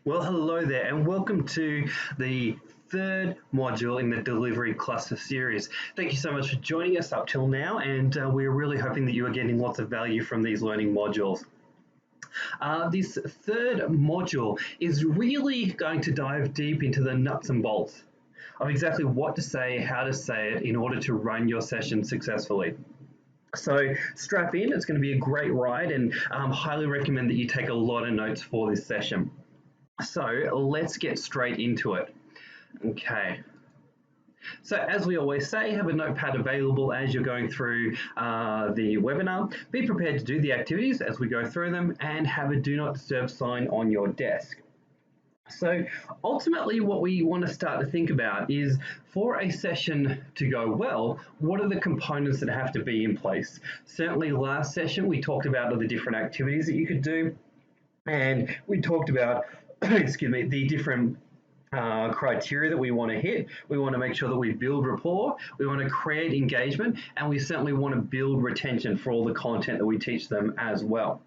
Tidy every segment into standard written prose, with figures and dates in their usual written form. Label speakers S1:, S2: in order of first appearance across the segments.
S1: Well, hello there, and welcome to the third module in the Delivery Cluster series. Thank you so much for joining us up till now, and we're really hoping that you are getting lots of value from these learning modules. This third module is really going to dive deep into the nuts and bolts of exactly what to say, how to say it in order to run your session successfully. So strap in, it's going to be a great ride, and highly recommend that you take a lot of notes for this session. So let's get straight into it. Okay. So as we always say, have a notepad available as you're going through the webinar. Be prepared to do the activities as we go through them and have a do not disturb sign on your desk. So ultimately what we want to start to think about is, for a session to go well, what are the components that have to be in place? Certainly last session we talked about the different activities that you could do, and we talked about excuse me, the different criteria that we want to hit. We want to make sure that we build rapport, we want to create engagement, and we certainly want to build retention for all the content that we teach them as well.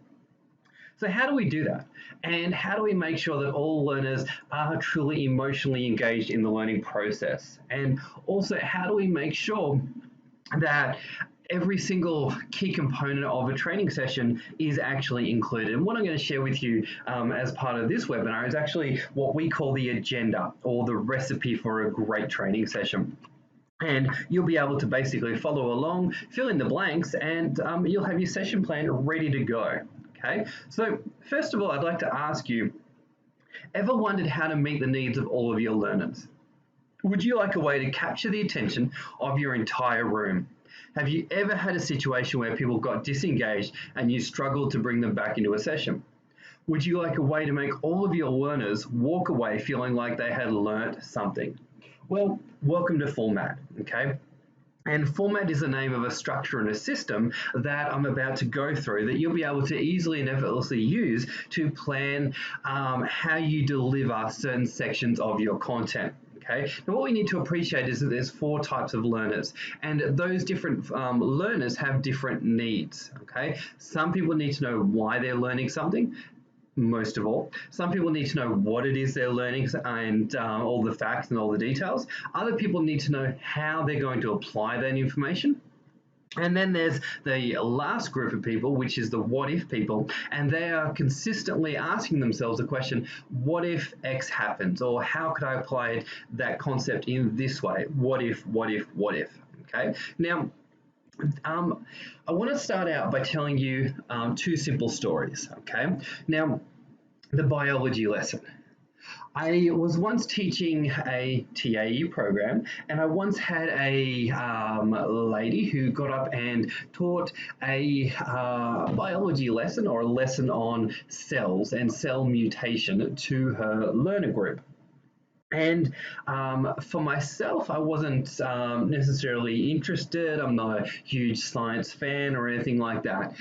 S1: So how do we do that? And how do we make sure that all learners are truly emotionally engaged in the learning process? And also, how do we make sure that every single key component of a training session is actually included? And what I'm going to share with you as part of this webinar is actually what we call the agenda, or the recipe for a great training session. And you'll be able to basically follow along, fill in the blanks, and you'll have your session plan ready to go. Okay, so first of all, I'd like to ask you, ever wondered how to meet the needs of all of your learners? Would you like a way to capture the attention of your entire room? Have you ever had a situation where people got disengaged and you struggled to bring them back into a session? Would you like a way to make all of your learners walk away feeling like they had learnt something? Well, welcome to Format, okay? And Format is the name of a structure and a system that I'm about to go through that you'll be able to easily and effortlessly use to plan how you deliver certain sections of your content. Okay. Now, what we need to appreciate is that there's 4 types of learners, and those different learners have different needs. Okay. Some people need to know why they're learning something. Most of all, some people need to know what it is they're learning and all the facts and all the details. Other people need to know how they're going to apply that information. And then there's the last group of people, which is the what if people, and they are consistently asking themselves the question, what if X happens, or how could I apply that concept in this way? What if, what if, what if? Okay. Now, I want to start out by telling you 2 simple stories, okay? Now, the biology lesson. I was once teaching a TAE program, and I once had a lady who got up and taught a biology lesson, or a lesson on cells and cell mutation, to her learner group. And for myself, I wasn't necessarily interested. I'm not a huge science fan or anything like that.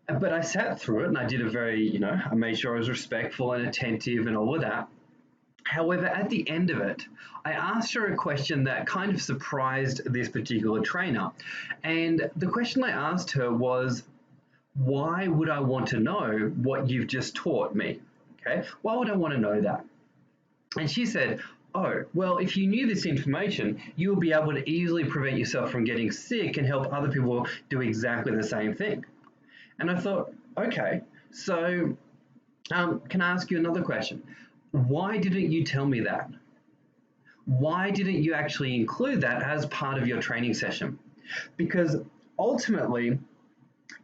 S1: But I sat through it, and I did a very, I made sure I was respectful and attentive and all of that. However, at the end of it, I asked her a question that kind of surprised this particular trainer. And the question I asked her was, why would I want to know what you've just taught me? Okay, why would I want to know that? And she said, oh, well, if you knew this information, you would be able to easily prevent yourself from getting sick and help other people do exactly the same thing. And I thought, okay, so can I ask you another question? Why didn't you tell me that? Why didn't you actually include that as part of your training session? Because ultimately,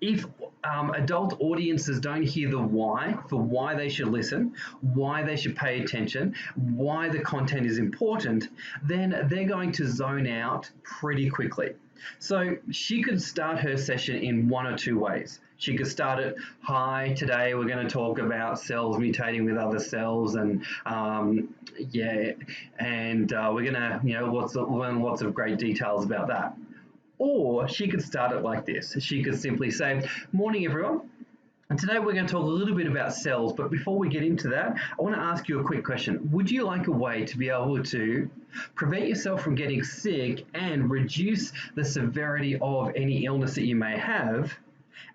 S1: if adult audiences don't hear the why for why they should listen, why they should pay attention, why the content is important, then they're going to zone out pretty quickly. So she could start her session in 1 or 2 ways. She could start it, hi, today we're going to talk about cells mutating with other cells, and we're going to learn lots of great details about that. Or she could start it like this. She could simply say, morning everyone, and today we're going to talk a little bit about cells, but before we get into that, I want to ask you a quick question. Would you like a way to be able to prevent yourself from getting sick and reduce the severity of any illness that you may have,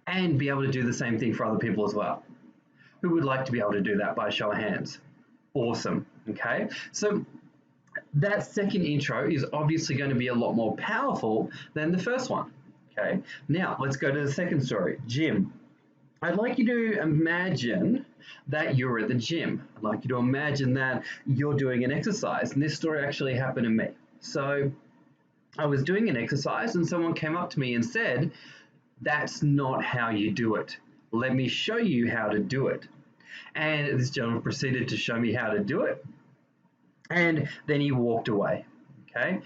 S1: and be able to do the same thing for other people as well? Who would like to be able to do that by a show of hands? Awesome. Okay. So that second intro is obviously going to be a lot more powerful than the first one. Okay. Now let's go to the second story. Gym. I'd like you to imagine that you're at the gym. I'd like you to imagine that you're doing an exercise. And this story actually happened to me. So I was doing an exercise and someone came up to me and said, "That's not how you do it. Let me show you how to do it." And this gentleman proceeded to show me how to do it. And then he walked away. Okay.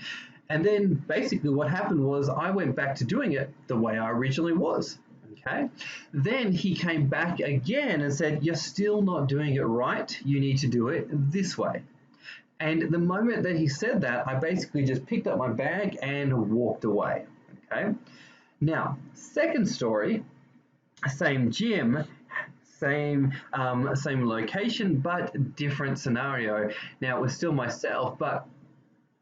S1: And then basically what happened was I went back to doing it the way I originally was. Okay. Then he came back again and said, "You're still not doing it right. You need to do it this way." And the moment that he said that, I basically just picked up my bag and walked away. Okay. Now, second story, same gym, same location, but different scenario. Now, it was still myself, but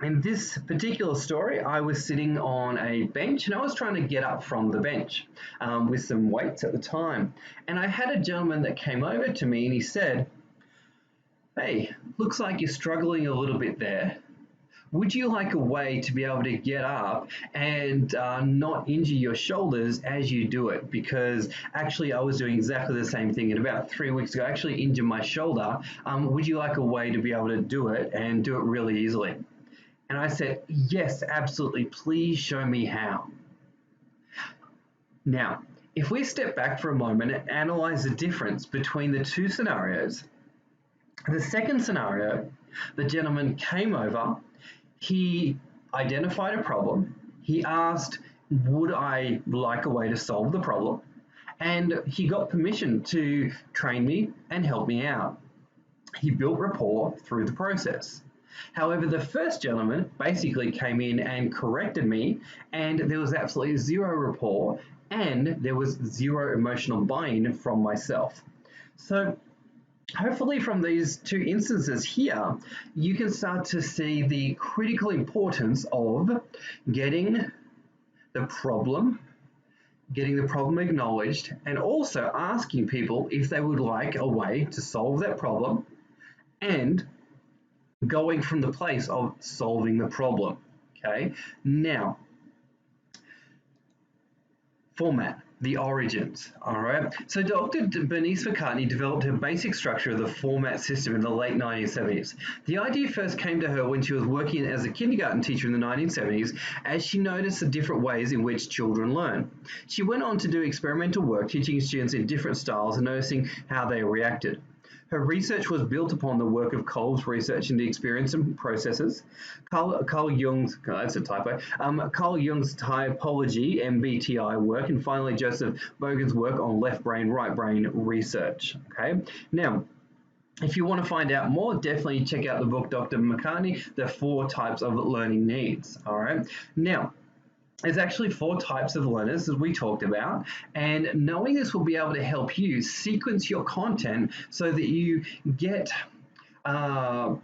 S1: in this particular story, I was sitting on a bench and I was trying to get up from the bench with some weights at the time. And I had a gentleman that came over to me and he said, "Hey, looks like you're struggling a little bit there. Would you like a way to be able to get up and not injure your shoulders as you do it?" Because actually I was doing exactly the same thing. And about 3 weeks ago, I actually injured my shoulder. Would you like a way to be able to do it and do it really easily? And I said, "Yes, absolutely. Please show me how." Now, if we step back for a moment and analyze the difference between the two scenarios, the second scenario, the gentleman came over, he identified a problem, he asked, would I like a way to solve the problem? And he got permission to train me and help me out. He built rapport through the process. However, the first gentleman basically came in and corrected me, and there was absolutely zero rapport, and there was zero emotional buy-in from myself. So hopefully from these two instances here, you can start to see the critical importance of getting the problem acknowledged, and also asking people if they would like a way to solve that problem, and going from the place of solving the problem. Okay, now format, the origins. All right, so Dr. Bernice McCartney developed her basic structure of the format system in the late 1970s. The idea first came to her when she was working as a kindergarten teacher in the 1970s, as she noticed the different ways in which children learn. She went on to do experimental work teaching students in different styles and noticing how they reacted. Her research was built upon the work of Kolb's research into experience and processes, Carl Jung's, that's a typo, Carl Jung's typology, MBTI work, and finally Joseph Bogan's work on left brain, right brain research. Okay, now, if you want to find out more, definitely check out the book Dr. McCartney, The 4 Types of Learning Needs. All right, now, there's actually 4 types of learners, as we talked about, and knowing this will be able to help you sequence your content so that you get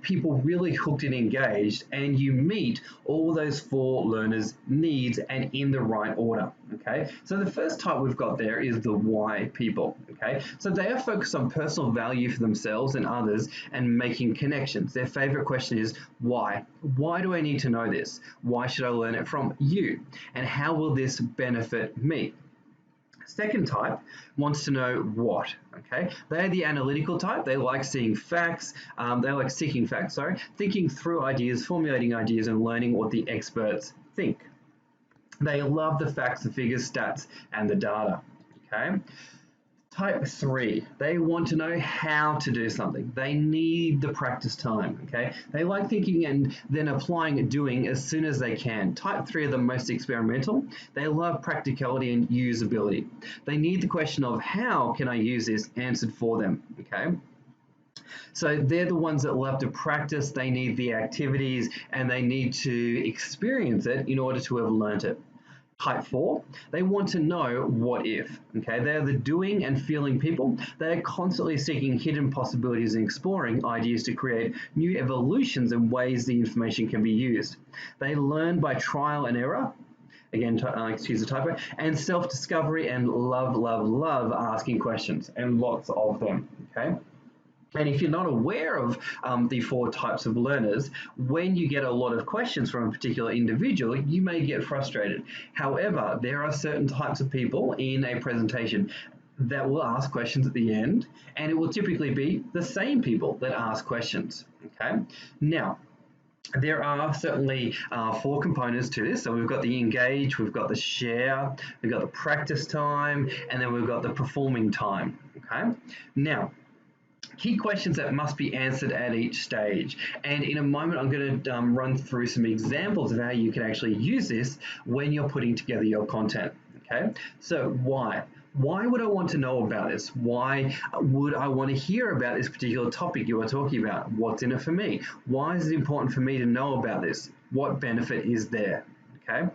S1: people really hooked and engaged, and you meet all those 4 learners' needs and in the right order. Okay, so the first type we've got there is the why people. Okay, so they are focused on personal value for themselves and others and making connections. Their favorite question is why? Why do I need to know this? Why should I learn it from you? And how will this benefit me? Second type wants to know what. Okay, they are the analytical type. They like seeing facts. They like seeking facts. Sorry, thinking through ideas, formulating ideas, and learning what the experts think. They love the facts, the figures, stats, and the data. Okay. Type 3, they want to know how to do something. They need the practice time, okay? They like thinking and then applying and doing as soon as they can. Type 3 are the most experimental. They love practicality and usability. They need the question of how can I use this answered for them, okay? So they're the ones that love to practice, they need the activities, and they need to experience it in order to have learnt it. Type 4, they want to know what if. Okay, they are the doing and feeling people. They are constantly seeking hidden possibilities and exploring ideas to create new evolutions and ways the information can be used. They learn by trial and error. Again, excuse the typo, and self-discovery, and love asking questions, and lots of them. Okay. And if you're not aware of the 4 types of learners, when you get a lot of questions from a particular individual, you may get frustrated. However, there are certain types of people in a presentation that will ask questions at the end, and it will typically be the same people that ask questions. Okay. Now, there are certainly 4 components to this. So we've got the engage, we've got the share, we've got the practice time, and then we've got the performing time. Okay. Now, key questions that must be answered at each stage. And in a moment, I'm going to run through some examples of how you can actually use this when you're putting together your content. Okay, so why? Why would I want to know about this? Why would I want to hear about this particular topic you are talking about? What's in it for me? Why is it important for me to know about this? What benefit is there? Okay.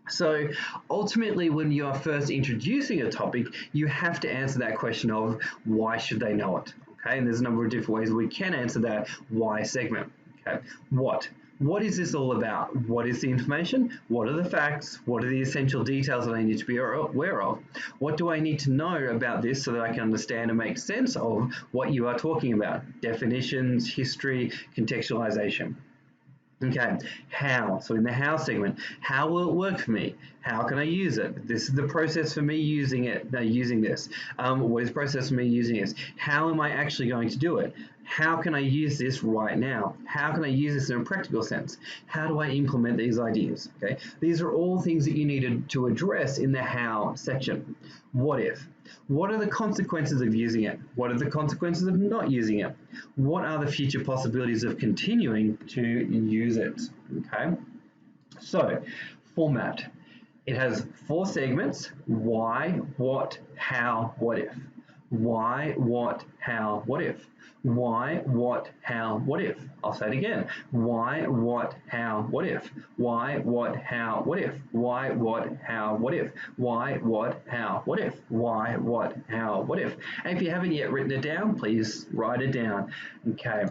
S1: So ultimately, when you are first introducing a topic, you have to answer that question of why should they know it? Okay, and there's a number of different ways we can answer that why segment. Okay, what? What is this all about? What is the information? What are the facts? What are the essential details that I need to be aware of? What do I need to know about this so that I can understand and make sense of what you are talking about? Definitions, history, contextualization. Okay, how? So in the how segment, how will it work for me? How can I use it? This is the process for me using it, using this. What is the process for me using this? How am I actually going to do it? How can I use this right now? How can I use this in a practical sense? How do I implement these ideas? Okay, these are all things that you needed to address in the how section. What if? What are the consequences of using it? What are the consequences of not using it? What are the future possibilities of continuing to use it? Okay, so format. It has 4 segments: why, what, how, what if. Why, what, how, what if. Why, what, how, what if. I'll say it again. Why, what, how, what if. Why, what, how, what if. Why, what, how, what if. Why, what, how, what if. Why, what, how, what if. And if you haven't yet written it down, please write it down. Okay.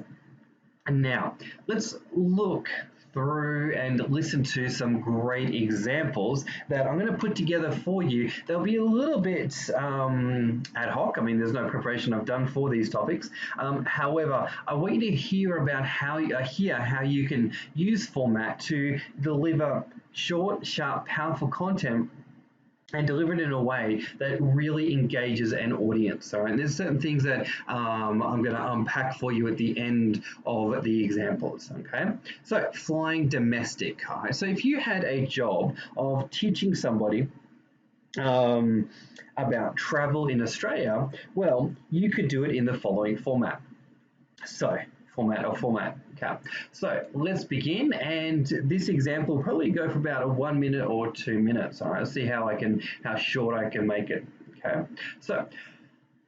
S1: And now let's look through and listen to some great examples that I'm going to put together for you. They'll be a little bit ad hoc. I mean, there's no preparation I've done for these topics. However, I want you to hear about how you can use format to deliver short, sharp, powerful content and deliver it in a way that really engages an audience. All right, and there's certain things that I'm going to unpack for you at the end of the examples. Okay, so flying domestic. All right, so if you had a job of teaching somebody about travel in Australia, well, you could do it in the following format. So format. Okay. So let's begin, and this example will probably go for about 1 minute or 2 minutes. All right, let's see how short I can make it. Okay. So,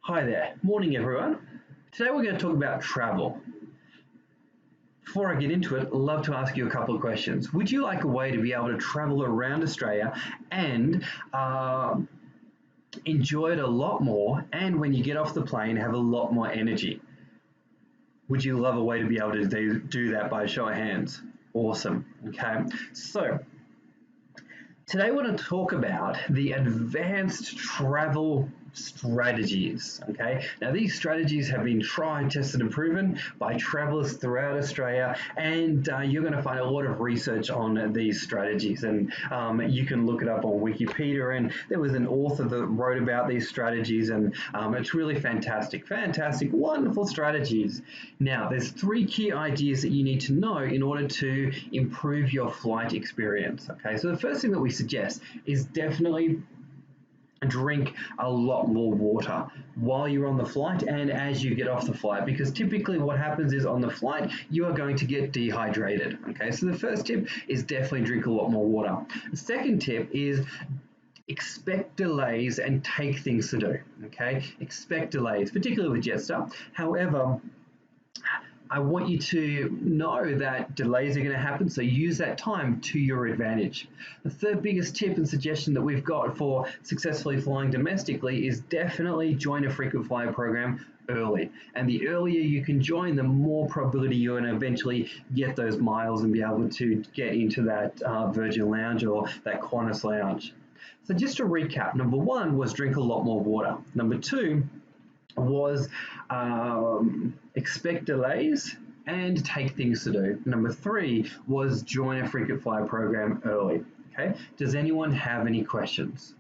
S1: hi there, morning everyone. Today we're going to talk about travel. Before I get into it, I'd love to ask you a couple of questions. Would you like a way to be able to travel around Australia and enjoy it a lot more, and when you get off the plane, have a lot more energy? Would you love a way to be able to do that by show of hands? Awesome. Okay. So today I want to talk about the advanced travel strategies. Okay. Now these strategies have been tried, tested, and proven by travelers throughout Australia, and you're going to find a lot of research on these strategies, and you can look it up on Wikipedia, and there was an author that wrote about these strategies, and it's really fantastic, wonderful strategies. Now there's 3 key ideas that you need to know in order to improve your flight experience. Okay, so the first thing that we suggest is definitely drink a lot more water while you're on the flight and as you get off the flight, because typically what happens is on the flight you are going to get dehydrated. Okay, so the first tip is definitely drink a lot more water. The second tip is expect delays and take things to do. Okay, expect delays, particularly with Jetstar. However, I want you to know that delays are going to happen, so use that time to your advantage. The third biggest tip and suggestion that we've got for successfully flying domestically is definitely join a frequent flyer program early. And the earlier you can join, the more probability you're going to eventually get those miles and be able to get into that Virgin Lounge or that Qantas Lounge. So just to recap, number 1 was drink a lot more water. Number 2 was expect delays and take things to do. Number 3 was join a frequent flyer program early. Okay, does anyone have any questions?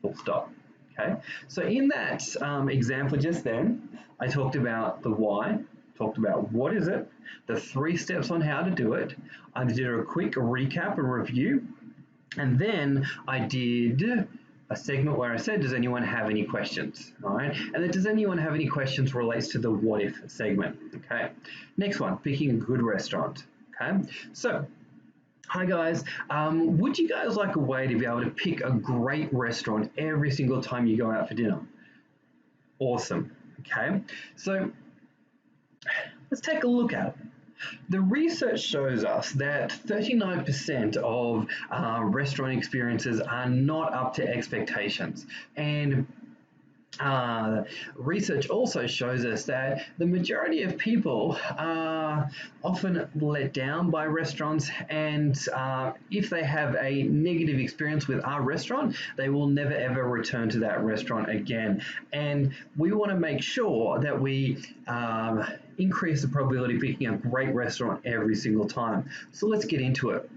S1: Full stop. Okay, so in that example just then, I talked about the why, talked about what is it, the 3 steps on how to do it. I did a quick recap and review, and then I did a segment where I said, does anyone have any questions? All right, and then does anyone have any questions relates to the what if segment? Okay, next one, picking a good restaurant. Okay, so hi guys, would you guys like a way to be able to pick a great restaurant every single time you go out for dinner? Awesome. Okay, so let's take a look at it. The research shows us that 39% of restaurant experiences are not up to expectations. And research also shows us that the majority of people are often let down by restaurants, and if they have a negative experience with our restaurant, they will never ever return to that restaurant again. And we want to make sure that we increase the probability of picking a great restaurant every single time. So let's get into it.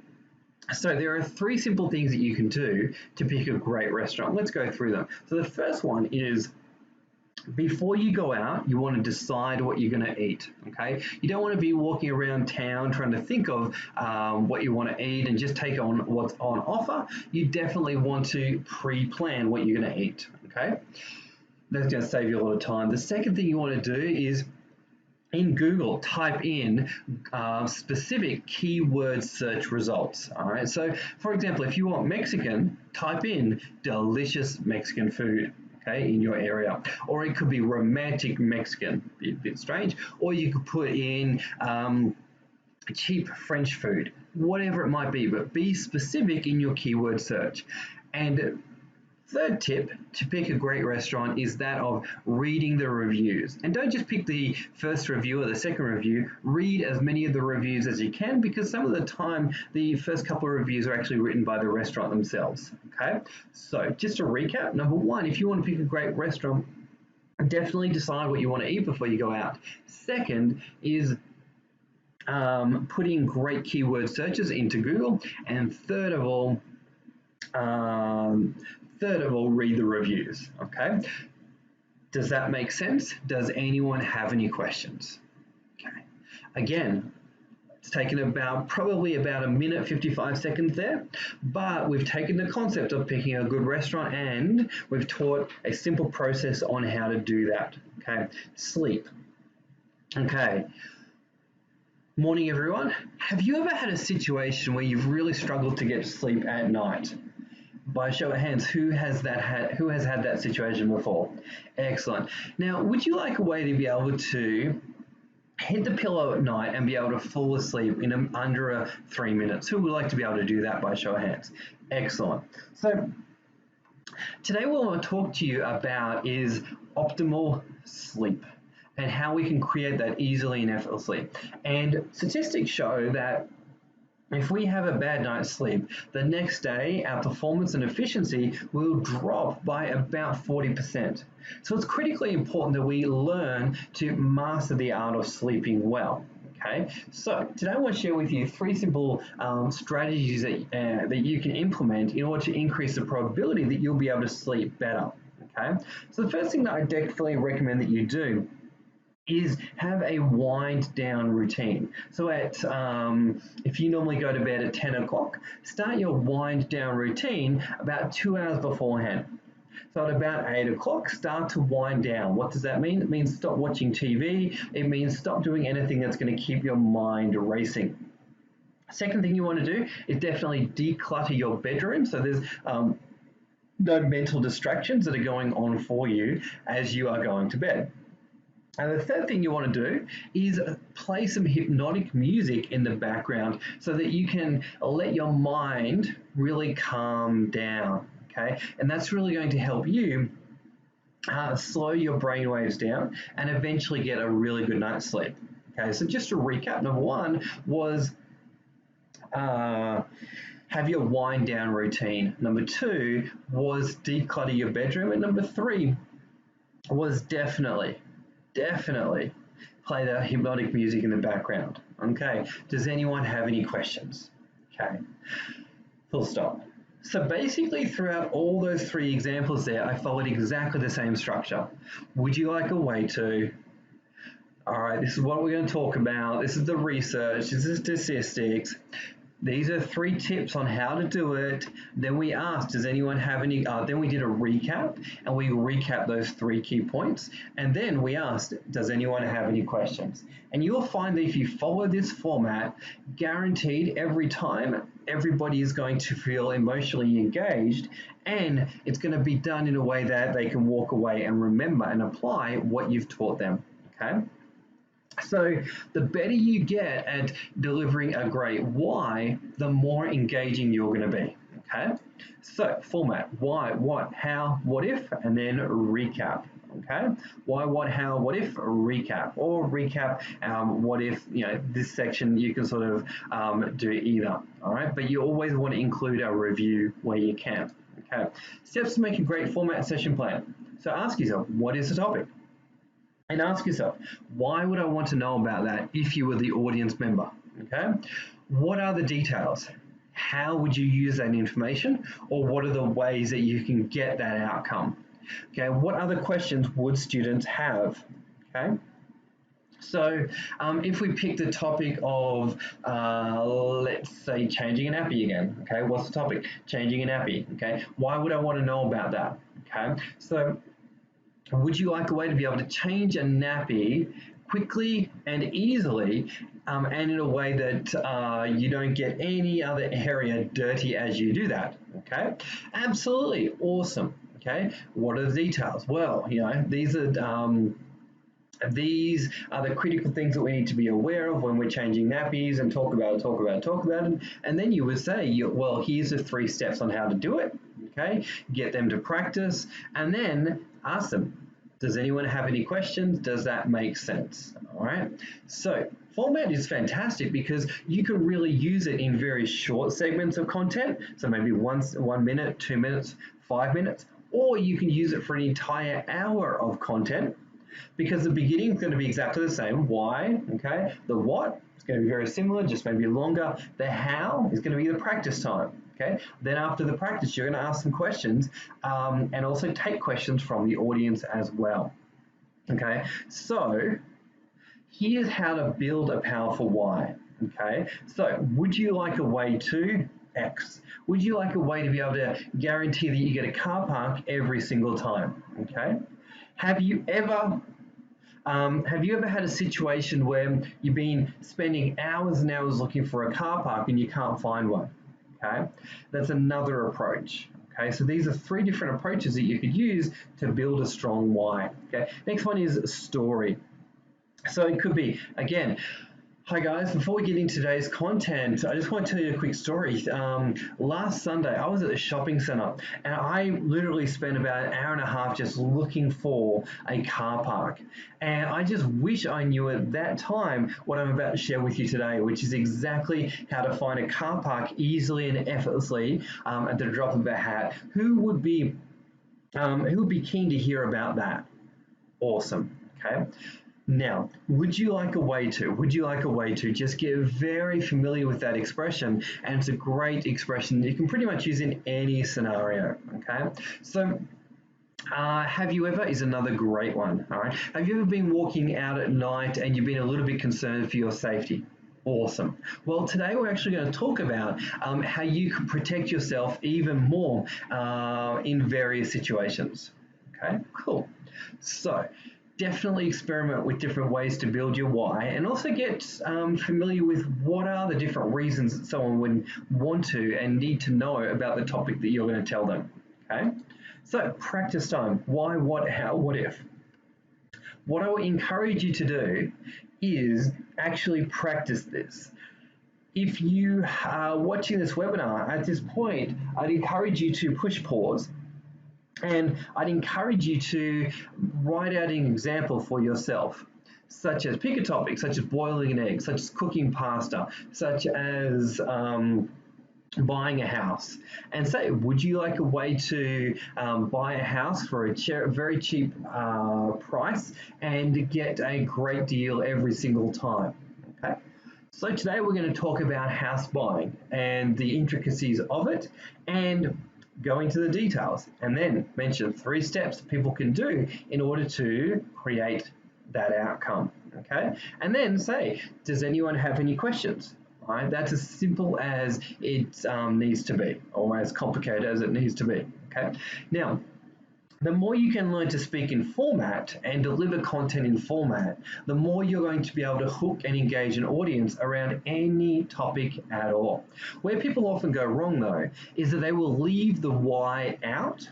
S1: So there are 3 simple things that you can do to pick a great restaurant. Let's go through them. So the first one is, before you go out, you want to decide what you're going to eat, okay? You don't want to be walking around town trying to think of what you want to eat and just take on what's on offer. You definitely want to pre-plan what you're going to eat, okay? That's going to save you a lot of time. The second thing you want to do is, in Google, type in specific keyword search results. All right. So, for example, if you want Mexican, type in delicious Mexican food. Okay, in your area, or it could be romantic Mexican. Be a bit strange. Or you could put in cheap French food, whatever it might be. But be specific in your keyword search. And third tip to pick a great restaurant is that of reading the reviews. And don't just pick the first review or the second review. Read as many of the reviews as you can, because some of the time the first couple of reviews are actually written by the restaurant themselves. Okay, so just to recap, number 1, if you want to pick a great restaurant, definitely decide what you want to eat before you go out. Second is putting great keyword searches into Google. And third of all, read the reviews, okay? Does that make sense? Does anyone have any questions? Okay. Again, it's taken probably about a minute, 55 seconds there, but we've taken the concept of picking a good restaurant and we've taught a simple process on how to do that, okay? Sleep. Okay. Morning, everyone. Have you ever had a situation where you've really struggled to get to sleep at night? By a show of hands, who has had that situation before? Excellent. Now, would you like a way to be able to hit the pillow at night and be able to fall asleep in under 3 minutes? Who would like to be able to do that by a show of hands? Excellent. So today what I want to talk to you about is optimal sleep and how we can create that easily and effortlessly. And statistics show that if we have a bad night's sleep, the next day our performance and efficiency will drop by about 40%. So it's critically important that we learn to master the art of sleeping well. Okay, so today I want to share with you 3 simple strategies that you can implement in order to increase the probability that you'll be able to sleep better. Okay, so the first thing that I definitely recommend that you do is have a wind down routine. So if you normally go to bed at 10 o'clock, start your wind down routine about 2 hours beforehand. So at about 8 o'clock, start to wind down. What does that mean? It means stop watching TV. It means stop doing anything that's going to keep your mind racing. Second thing you want to do is definitely declutter your bedroom. So there's no mental distractions that are going on for you as you are going to bed. And the third thing you want to do is play some hypnotic music in the background so that you can let your mind really calm down, okay? And that's really going to help you slow your brain waves down and eventually get a really good night's sleep, okay? So just to recap, number 1 was have your wind down routine. Number 2 was declutter your bedroom. And number 3 was definitely play the hypnotic music in the background. Okay, does anyone have any questions? Okay, full stop. So basically, throughout all those three examples there, I followed exactly the same structure. Would you like a way to? All right, this is what we're going to talk about. This is the research, this is statistics. These are three tips on how to do it. Then we asked, does anyone have any, then we did a recap and we recapped those three key points. And then we asked, does anyone have any questions? And you'll find that if you follow this format, guaranteed every time, everybody is going to feel emotionally engaged and it's going to be done in a way that they can walk away and remember and apply what you've taught them, okay? So the better you get at delivering a great why, the more engaging you're going to be. Okay. So format: why, what, how, what if, and then recap. Okay. Why, what, how, what if, recap, or recap. What if, this section you can sort of do either. All right. But you always want to include a review where you can. Okay. Steps to make a great format session plan. So ask yourself, what is the topic? And ask yourself, why would I want to know about that if you were the audience member? Okay. What are the details? How would you use that information? Or what are the ways that you can get that outcome? Okay. What other questions would students have? Okay. So if we pick the topic of, let's say, changing a nappy again, okay, what's the topic? Changing a nappy, okay? Why would I want to know about that? Okay. So would you like a way to be able to change a nappy quickly and easily, and in a way that you don't get any other area dirty as you do that? Okay, absolutely awesome. Okay, what are the details? Well, these are the critical things that we need to be aware of when we're changing nappies, and talk about it. And then you would say, well, here's the 3 steps on how to do it. Okay, get them to practice, and then ask them, does anyone have any questions? Does that make sense? All right. So format is fantastic because you can really use it in very short segments of content. So maybe 1 minute, 2 minutes, 5 minutes, or you can use it for an entire hour of content, because the beginning is going to be exactly the same. Why? Okay. The what is going to be very similar, just maybe longer. The how is going to be the practice time. Okay. Then after the practice, you're going to ask some questions, and also take questions from the audience as well. Okay. So here's how to build a powerful why. Okay. So would you like a way to X? Would you like a way to be able to guarantee that you get a car park every single time? Okay. Have you ever had a situation where you've been spending hours and hours looking for a car park and you can't find one? Okay, that's another approach. Okay, so these are 3 different approaches that you could use to build a strong why. Okay, next one is story. So it could be, again, hi guys, before we get into today's content, I just want to tell you a quick story. Last Sunday, I was at the shopping centre and I literally spent about an hour and a half just looking for a car park. And I just wish I knew at that time what I'm about to share with you today, which is exactly how to find a car park easily and effortlessly at the drop of a hat. Who would be keen to hear about that? Awesome. Okay. Now, would you like a way to just get very familiar with that expression? And it's a great expression you can pretty much use in any scenario, okay? So, have you ever is another great one, all right? Have you ever been walking out at night and you've been a little bit concerned for your safety? Awesome. Well, today we're actually going to talk about how you can protect yourself even more in various situations, okay? Cool. So, definitely experiment with different ways to build your why, and also get familiar with what are the different reasons that someone would want to and need to know about the topic that you're going to tell them. Okay, so practice time. Why, what, how, what if. What I would encourage you to do is actually practice this. If you are watching this webinar at this point, I'd encourage you to push pause, and I'd encourage you to write out an example for yourself, such as pick a topic, such as boiling an egg, such as cooking pasta, such as buying a house and say, would you like a way to buy a house for a very cheap price and get a great deal every single time? Okay. So today we're going to talk about house buying and the intricacies of it and go into the details, and then mention 3 steps people can do in order to create that outcome. Okay. And then say, does anyone have any questions? Right? That's as simple as it needs to be, or as complicated as it needs to be. Okay. Now, the more you can learn to speak in format and deliver content in format, the more you're going to be able to hook and engage an audience around any topic at all. Where people often go wrong, though, is that they will leave the why out,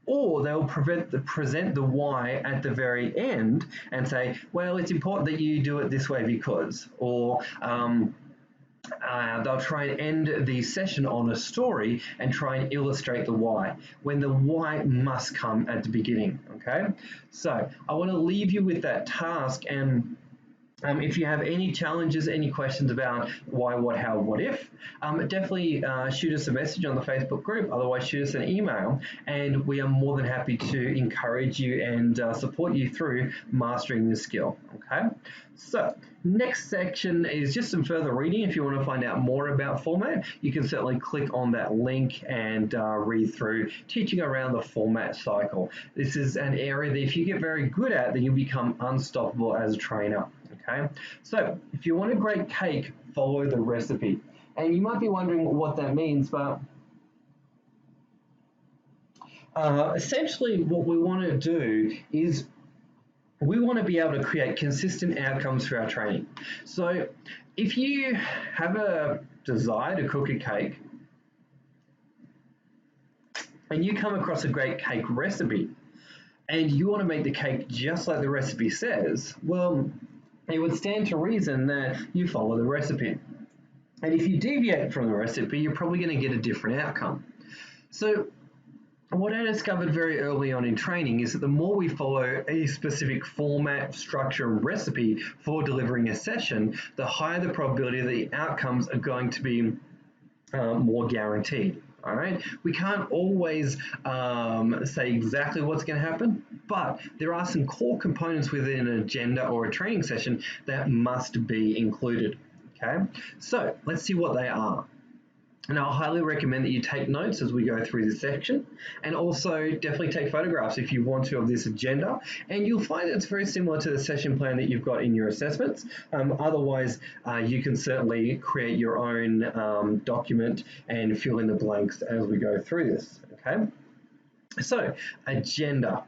S1: or they'll present the why at the very end and say, well, it's important that you do it this way because, or they'll try and end the session on a story and try and illustrate the why, when the why must come at the beginning. Okay, so I want to leave you with that task, and if you have any challenges, any questions about why, what, how, what if, definitely shoot us a message on the Facebook group. Otherwise, shoot us an email, and we are more than happy to encourage you and support you through mastering this skill. Okay, so next section is just some further reading. If you want to find out more about format, you can certainly click on that link and read through teaching around the format cycle. This is an area that if you get very good at, then you'll become unstoppable as a trainer. Okay, so if you want a great cake, follow the recipe. And you might be wondering what that means, but essentially what we want to do is we want to be able to create consistent outcomes for our training. So if you have a desire to cook a cake and you come across a great cake recipe and you want to make the cake just like the recipe says, well, it would stand to reason that you follow the recipe. And if you deviate from the recipe, you're probably going to get a different outcome. So what I discovered very early on in training is that the more we follow a specific format, structure, and recipe for delivering a session, the higher the probability that the outcomes are going to be more guaranteed. All right, we can't always say exactly what's going to happen, but there are some core components within an agenda or a training session that must be included. Okay, so let's see what they are. And I'll highly recommend that you take notes as we go through this section, and also definitely take photographs if you want to of this agenda, and you'll find it's very similar to the session plan that you've got in your assessments. Otherwise, you can certainly create your own document and fill in the blanks as we go through this. Okay, so agenda.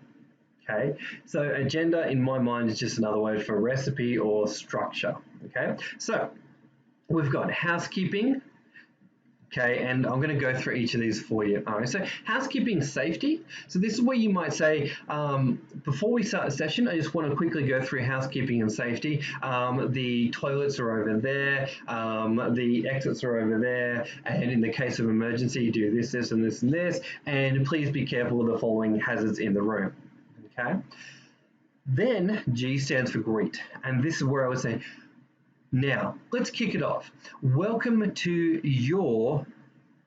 S1: Okay, so agenda in my mind is just another word for recipe or structure. Okay, so we've got housekeeping. Okay, and I'm going to go through each of these for you. All right, so housekeeping safety. So this is where you might say, before we start a session, I just want to quickly go through housekeeping and safety. The toilets are over there, the exits are over there, and in the case of emergency, you do this, this, and this, and this, and please be careful of the following hazards in the room. Okay. Then G stands for greet, and this is where I would say, now, let's kick it off. Welcome to your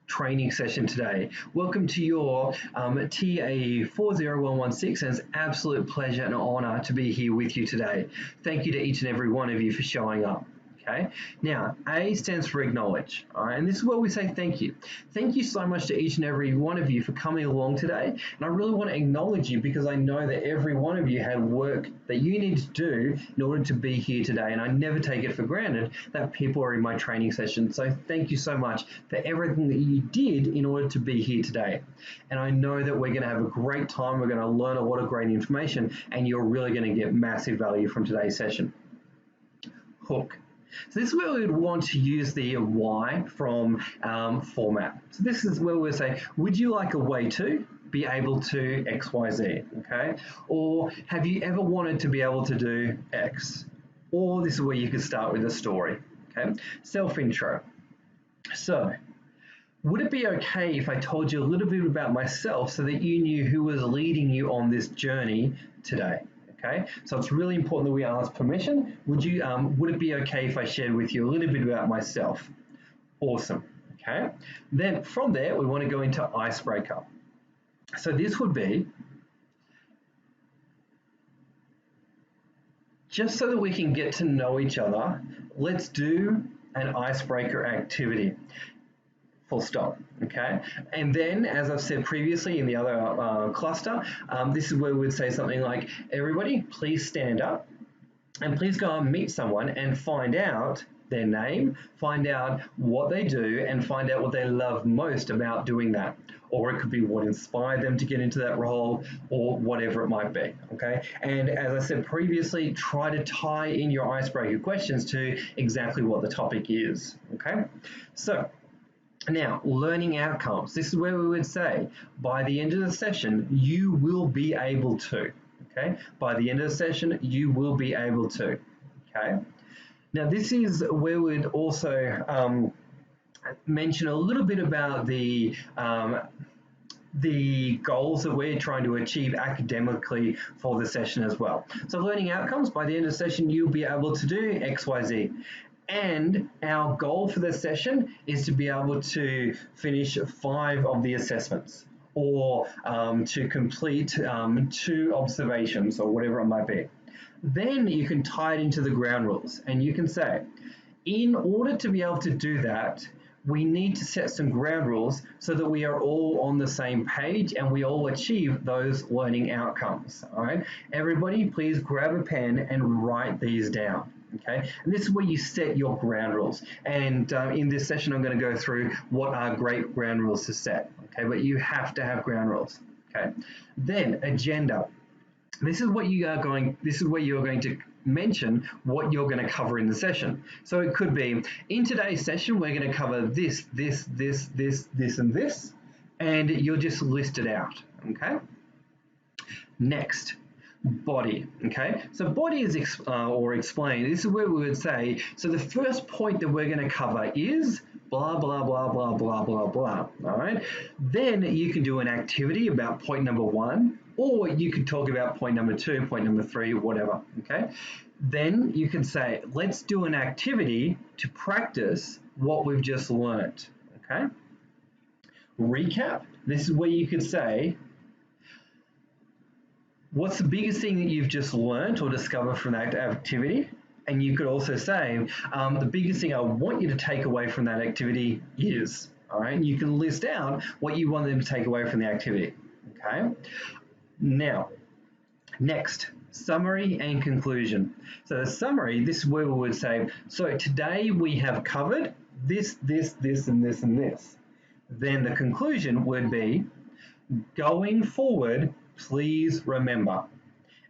S1: training session today. Welcome to your TAE-40116, and it's an absolute pleasure and honor to be here with you today. Thank you to each and every one of you for showing up. Okay. Now, A stands for acknowledge. All right, and this is where we say thank you. Thank you so much to each and every one of you for coming along today. And I really want to acknowledge you because I know that every one of you had work that you need to do in order to be here today. And I never take it for granted that people are in my training session. So thank you so much for everything that you did in order to be here today. And I know that we're going to have a great time. We're going to learn a lot of great information, and you're really going to get massive value from today's session. Hook. So this is where we would want to use the why from format. So this is where we'll say, would you like a way to be able to X, Y, Z, okay? Or have you ever wanted to be able to do X? Or this is where you could start with a story, okay? Self-intro. So, would it be okay if I told you a little bit about myself so that you knew who was leading you on this journey today? Okay, so it's really important that we ask permission. Would it be okay if I shared with you a little bit about myself? Awesome. Okay, then from there, we want to go into icebreaker. So this would be just so that we can get to know each other, let's do an icebreaker activity. Full stop. Okay, and then as I've said previously in the other cluster, this is where we would say something like, everybody please stand up and please go and meet someone and find out their name, find out what they do, and find out what they love most about doing that. Or it could be what inspired them to get into that role, or whatever it might be. Okay, and as I said previously, try to tie in your icebreaker questions to exactly what the topic is. Okay, so now, learning outcomes. This is where we would say, by the end of the session, you will be able to. Okay, by the end of the session, you will be able to. Okay, now this is where we'd also mention a little bit about the goals that we're trying to achieve academically for the session as well. So learning outcomes, by the end of the session, you'll be able to do X, Y, Z. And our goal for the session is to be able to finish 5 of the assessments, or to complete 2 observations, or whatever it might be. Then you can tie it into the ground rules, and you can say, in order to be able to do that, we need to set some ground rules so that we are all on the same page and we all achieve those learning outcomes. All right, everybody please grab a pen and write these down. Okay, and this is where you set your ground rules. And in this session, I'm going to go through what are great ground rules to set. Okay, but you have to have ground rules. Okay, then agenda. This is what you are going. This is where you are going to mention what you're going to cover in the session. So it could be, in today's session, we're going to cover this, this, this, this, this, and this, and you'll just list it out. Okay. Next. Body. Okay, so body is or explain. This is where we would say, so the first point that we're going to cover is blah blah blah blah blah blah blah. All right, then you can do an activity about point number 1, or you can talk about point number 2, point number 3, whatever. Okay, then you can say, let's do an activity to practice what we've just learned. Okay, recap. This is where you could say, what's the biggest thing that you've just learned or discovered from that activity? And you could also say, the biggest thing I want you to take away from that activity is, all right? And you can list out what you want them to take away from the activity, okay? Now, next, summary and conclusion. So the summary, this is where we would say, so today we have covered this, this, this, and this, and this. Then the conclusion would be, going forward, please remember.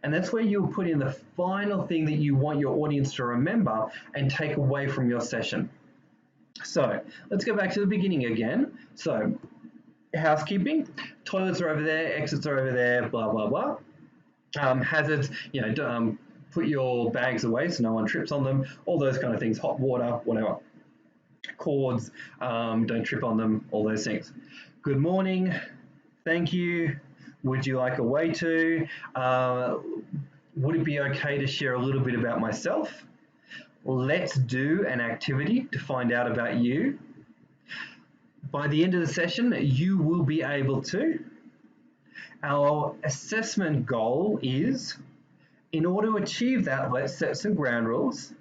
S1: And that's where you'll put in the final thing that you want your audience to remember and take away from your session. So let's go back to the beginning again. So housekeeping, toilets are over there, exits are over there, blah, blah, blah. Hazards, put your bags away so no one trips on them, all those kind of things, hot water, whatever. Cords, don't trip on them, all those things. Good morning, thank you. Would you like a way to? Would it be okay to share a little bit about myself? Let's do an activity to find out about you. By the end of the session, you will be able to. Our assessment goal is, in order to achieve that, let's set some ground rules.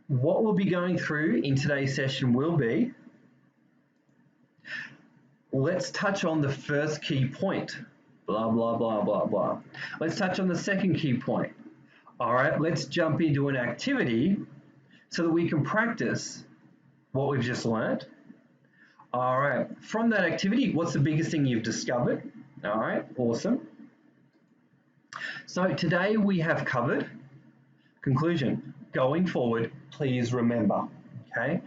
S1: What we'll be going through in today's session will be, let's touch on the first key point. Blah, blah, blah, blah, blah. Let's touch on the second key point. All right, let's jump into an activity so that we can practice what we've just learned. All right, from that activity, what's the biggest thing you've discovered? All right, awesome. So today we have covered, conclusion, going forward, please remember, okay?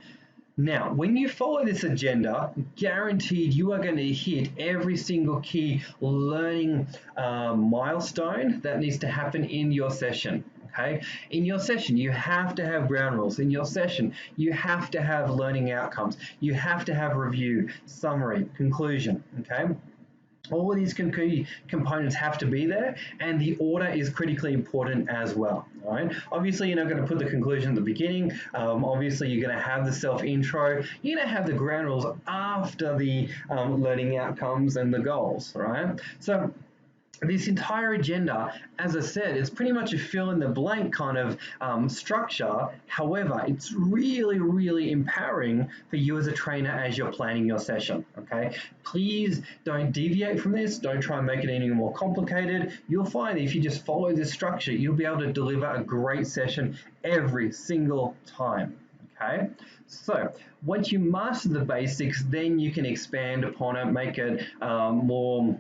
S1: Now, when you follow this agenda, guaranteed you are going to hit every single key learning milestone that needs to happen in your session. Okay, in your session, you have to have ground rules. In your session, you have to have learning outcomes. You have to have review, summary, conclusion. Okay. All of these key components have to be there, and the order is critically important as well. All right. Obviously, you're not going to put the conclusion at the beginning. Obviously, you're going to have the self intro. You're going to have the ground rules after the learning outcomes and the goals. Right. So this entire agenda, as I said, is pretty much a fill in the blank kind of structure. However, it's really, really empowering for you as a trainer as you're planning your session. Okay, please don't deviate from this. Don't try and make it any more complicated. You'll find that if you just follow this structure, you'll be able to deliver a great session every single time. Okay, so once you master the basics, then you can expand upon it, make it more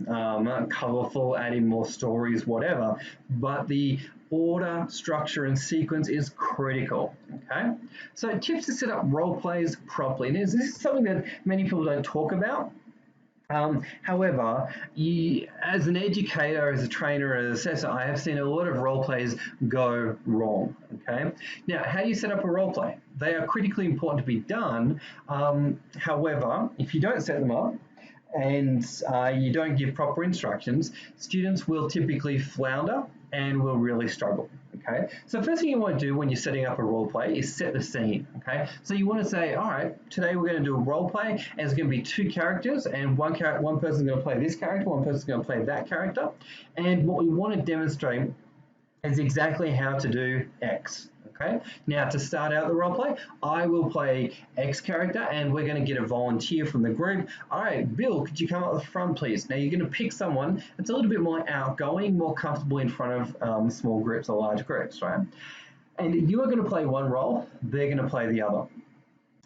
S1: colorful, add in more stories, whatever. But the order, structure, and sequence is critical. Okay, so tips to set up role plays properly. And this is something that many people don't talk about. However, as an educator, as a trainer, as an assessor, I have seen a lot of role plays go wrong. Okay. Now, how do you set up a role play? They are critically important to be done. However, if you don't set them up and you don't give proper instructions, students will typically flounder and will really struggle. Okay, so first thing you want to do when you're setting up a role play is set the scene. Okay, so you want to say, all right, today we're going to do a role play, and it's going to be two characters, and one person's going to play this character, one person's going to play that character, and what we want to demonstrate is exactly how to do X. Okay, now to start out the role play, I will play X character and we're going to get a volunteer from the group. All right, Bill, could you come up the front, please? Now you're going to pick someone that's a little bit more outgoing, more comfortable in front of small groups or large groups, right? And you are going to play one role, they're going to play the other.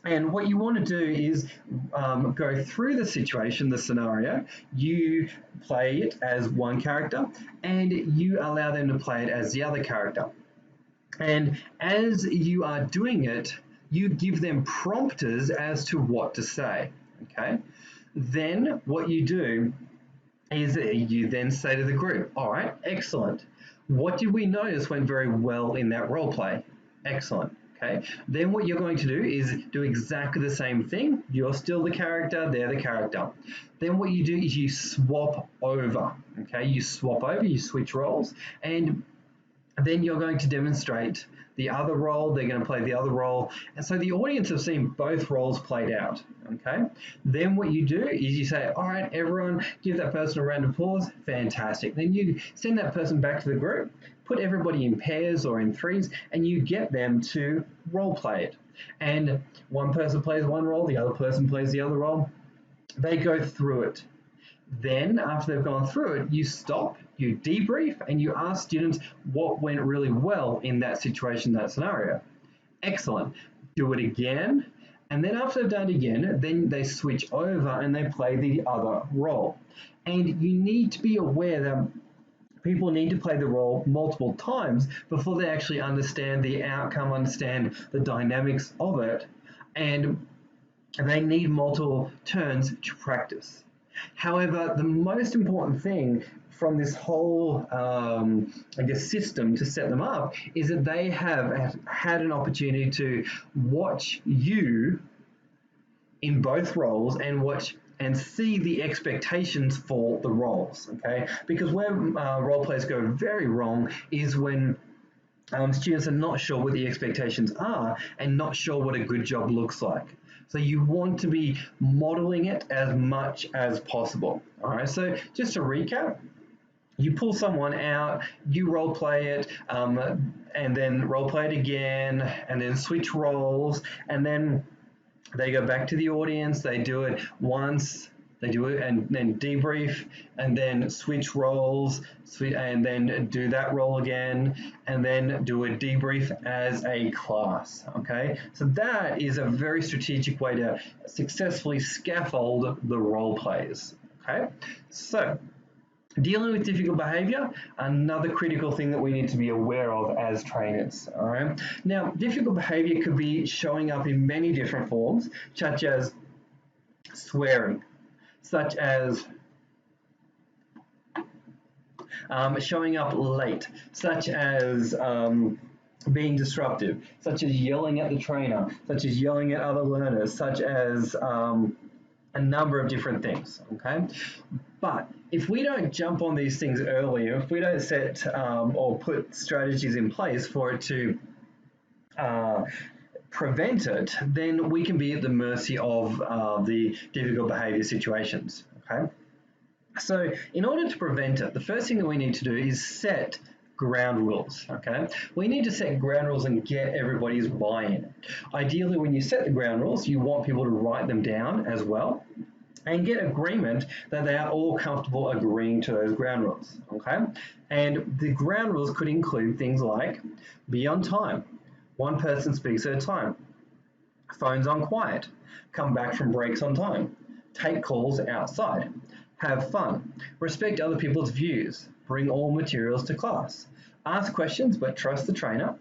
S1: And what you want to do is go through the situation, the scenario. You play it as one character and you allow them to play it as the other character. And as you are doing it, you give them prompters as to what to say. Okay. Then what you do is you then say to the group, all right, excellent. What did we notice went very well in that role play? Excellent. Okay. Then what you're going to do is do exactly the same thing. You're still the character, they're the character. Then what you do is you swap over. Okay. You swap over, you switch roles, and then you're going to demonstrate the other role, they're going to play the other role. And so the audience have seen both roles played out, okay? Then what you do is you say, all right, everyone, give that person a round of applause. Fantastic. Then you send that person back to the group, put everybody in pairs or in threes, and you get them to role play it. And one person plays one role, the other person plays the other role. They go through it. Then, after they've gone through it, you stop, you debrief, and you ask students what went really well in that situation, that scenario. Excellent. Do it again. And then after they've done it again, then they switch over and they play the other role. And you need to be aware that people need to play the role multiple times before they actually understand the outcome, understand the dynamics of it, and they need multiple turns to practice. However, the most important thing from this whole, system to set them up is that they have had an opportunity to watch you in both roles and watch and see the expectations for the roles, okay? Because where role plays go very wrong is when students are not sure what the expectations are and not sure what a good job looks like. So you want to be modeling it as much as possible. All right, so just to recap, you pull someone out, you role play it, and then role play it again, and then switch roles, and then they go back to the audience, they do it once, they do it and then debrief, and then switch roles, and then do that role again, and then do a debrief as a class, okay? So that is a very strategic way to successfully scaffold the role plays, okay? So dealing with difficult behavior, another critical thing that we need to be aware of as trainers, all right? Now, difficult behavior could be showing up in many different forms, such as swearing, such as showing up late, such as being disruptive, such as yelling at the trainer, such as yelling at other learners, such as a number of different things, okay? But if we don't jump on these things early, if we don't set or put strategies in place for it to prevent it, then we can be at the mercy of the difficult behaviour situations. Okay, so in order to prevent it, the first thing that we need to do is set ground rules. Okay, we need to set ground rules and get everybody's buy-in. Ideally, when you set the ground rules, you want people to write them down as well and get agreement that they are all comfortable agreeing to those ground rules. Okay, and the ground rules could include things like be on time, one person speaks at a time, phones on quiet, come back from breaks on time, take calls outside, have fun, respect other people's views, bring all materials to class, ask questions but trust the trainer,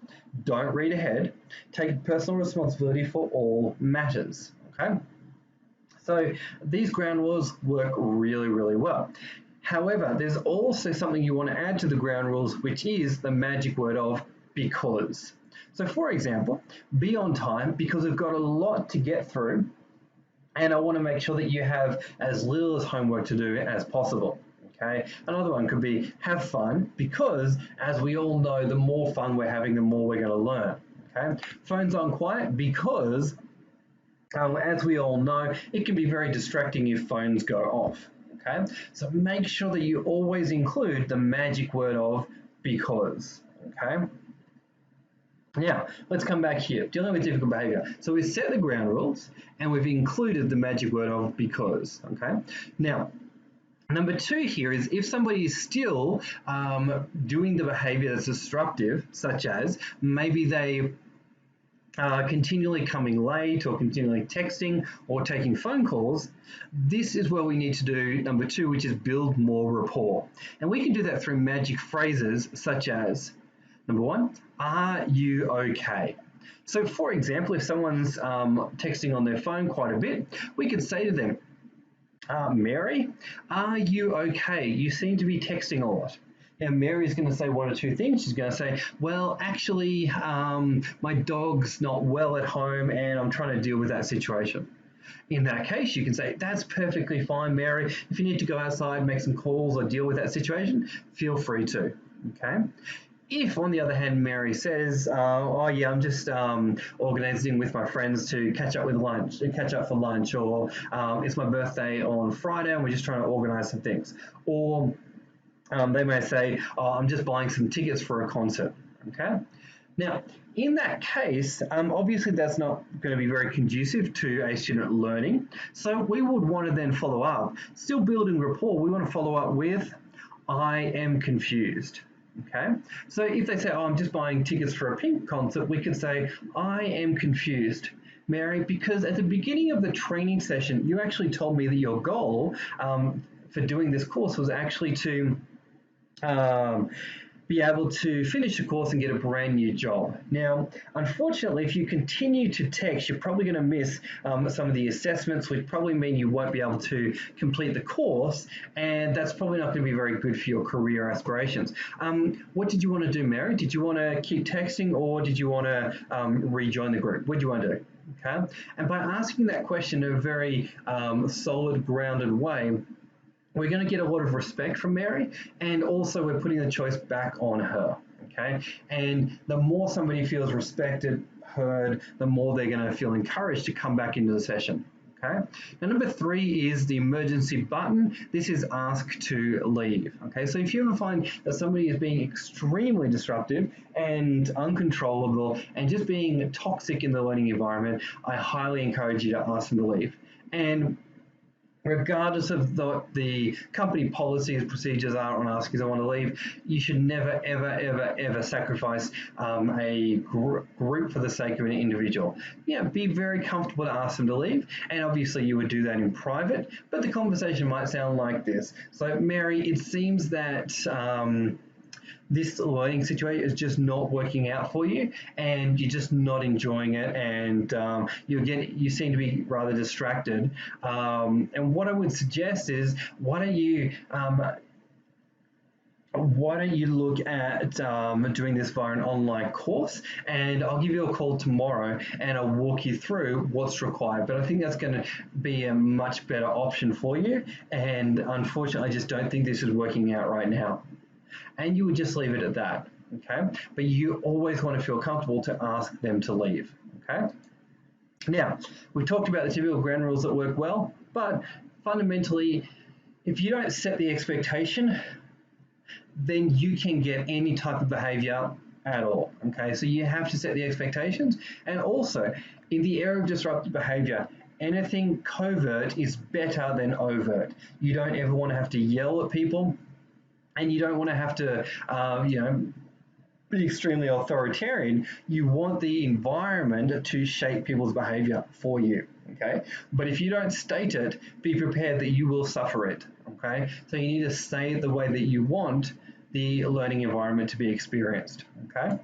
S1: don't read ahead, take personal responsibility for all matters. Okay, so these ground rules work really, really well. However, there's also something you want to add to the ground rules, which is the magic word of because. So for example, be on time because we've got a lot to get through and I want to make sure that you have as little as homework to do as possible. Okay. Another one could be have fun because, as we all know, the more fun we're having, the more we're going to learn. Okay. Phones on quiet because, as we all know, it can be very distracting if phones go off. Okay. So make sure that you always include the magic word of because. Okay. Now, let's come back here, dealing with difficult behaviour. So we've set the ground rules and we've included the magic word of because, okay? Now, number two here is if somebody is still doing the behaviour that's disruptive, such as maybe they are continually coming late or continually texting or taking phone calls, this is where we need to do number two, which is build more rapport. And we can do that through magic phrases such as, number one, are you okay? So for example, if someone's texting on their phone quite a bit, we could say to them, Mary, are you okay? You seem to be texting a lot. Now, Mary's going to say one or two things. She's going to say, well, actually, my dog's not well at home and I'm trying to deal with that situation. In that case, you can say, that's perfectly fine, Mary. If you need to go outside, make some calls or deal with that situation, feel free to, okay? If, on the other hand, Mary says, "Oh yeah, I'm just organising with my friends to catch up for lunch, or it's my birthday on Friday and we're just trying to organise some things," or they may say, "Oh, I'm just buying some tickets for a concert." Okay. Now, in that case, obviously that's not going to be very conducive to a student learning. So we would want to then follow up, still building rapport. We want to follow up with, "I am confused." Okay, so if they say, "Oh, I'm just buying tickets for a Pink concert," we can say, "I am confused, Mary, because at the beginning of the training session, you actually told me that your goal for doing this course was actually to be able to finish the course and get a brand new job. Now, unfortunately, if you continue to text, you're probably going to miss some of the assessments, which probably mean you won't be able to complete the course, and that's probably not going to be very good for your career aspirations." What did you want to do, Mary? Did you want to keep texting, or did you want to rejoin the group? What do you want to do? Okay, and by asking that question in a very solid, grounded way, we're going to get a lot of respect from Mary, and also we're putting the choice back on her, okay? And the more somebody feels respected, heard, the more they're going to feel encouraged to come back into the session, okay? Now, number three is the emergency button. This is ask to leave, okay? So if you ever find that somebody is being extremely disruptive and uncontrollable and just being toxic in the learning environment, I highly encourage you to ask them to leave. And regardless of the company policies, procedures are on asking someone to leave, you should never, ever, ever, ever sacrifice a group for the sake of an individual. Yeah, be very comfortable to ask them to leave, and obviously you would do that in private, but the conversation might sound like this. So, Mary, it seems that this learning situation is just not working out for you and you're just not enjoying it, and you seem to be rather distracted, and what I would suggest is, why don't why don't you look at doing this via an online course, and I'll give you a call tomorrow and I'll walk you through what's required. But I think that's going to be a much better option for you, and unfortunately I just don't think this is working out right now. And you would just leave it at that, okay? But you always want to feel comfortable to ask them to leave, okay? Now, we talked about the typical ground rules that work well, but fundamentally, if you don't set the expectation, then you can get any type of behavior at all, okay? So you have to set the expectations. And also, in the area of disruptive behavior, anything covert is better than overt. You don't ever want to have to yell at people, and you don't want to have to, be extremely authoritarian. You want the environment to shape people's behavior for you, okay? But if you don't state it, be prepared that you will suffer it, okay? So you need to say it the way that you want the learning environment to be experienced, okay?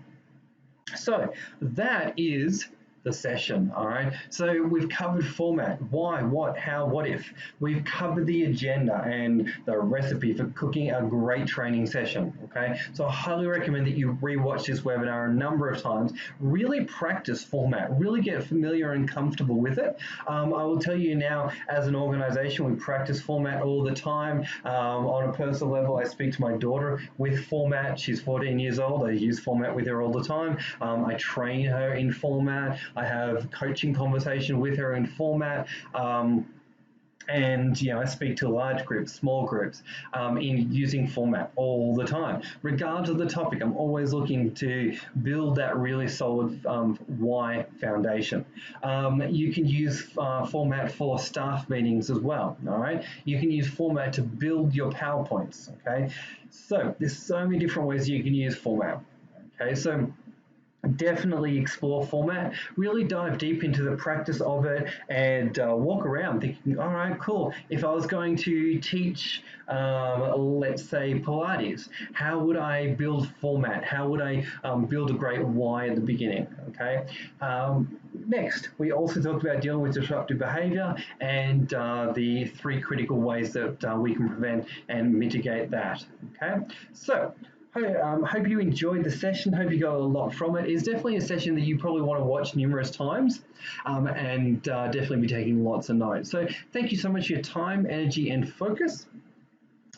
S1: So that is the session, all right? So we've covered format, why, what, how, what if. We've covered the agenda and the recipe for cooking a great training session, okay? So I highly recommend that you rewatch this webinar a number of times, really practice format, really get familiar and comfortable with it. I will tell you now, as an organization, we practice format all the time. On a personal level, I speak to my daughter with format. She's 14 years old. I use format with her all the time. I train her in format. I have coaching conversation with her in format. And I speak to large groups, small groups, in using format all the time. Regardless of the topic, I'm always looking to build that really solid why foundation. You can use format for staff meetings as well, all right? You can use format to build your PowerPoints, okay? So there's so many different ways you can use format, okay? So definitely explore format, really dive deep into the practice of it, and walk around thinking, all right, cool. If I was going to teach, let's say, Pilates, how would I build format? How would I build a great why at the beginning, okay? Next, we also talked about dealing with disruptive behavior and the 3 critical ways that we can prevent and mitigate that, okay? So, hope you enjoyed the session. Hope you got a lot from it. It's definitely a session that you probably want to watch numerous times and definitely be taking lots of notes. So thank you so much for your time, energy, and focus.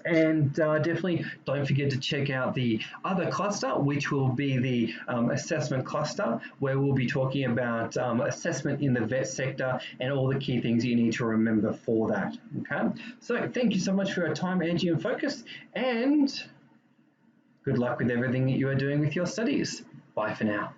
S1: And definitely don't forget to check out the other cluster, which will be the assessment cluster, where we'll be talking about assessment in the vet sector and all the key things you need to remember for that. Okay, so thank you so much for your time, energy, and focus, and good luck with everything that you are doing with your studies. Bye for now.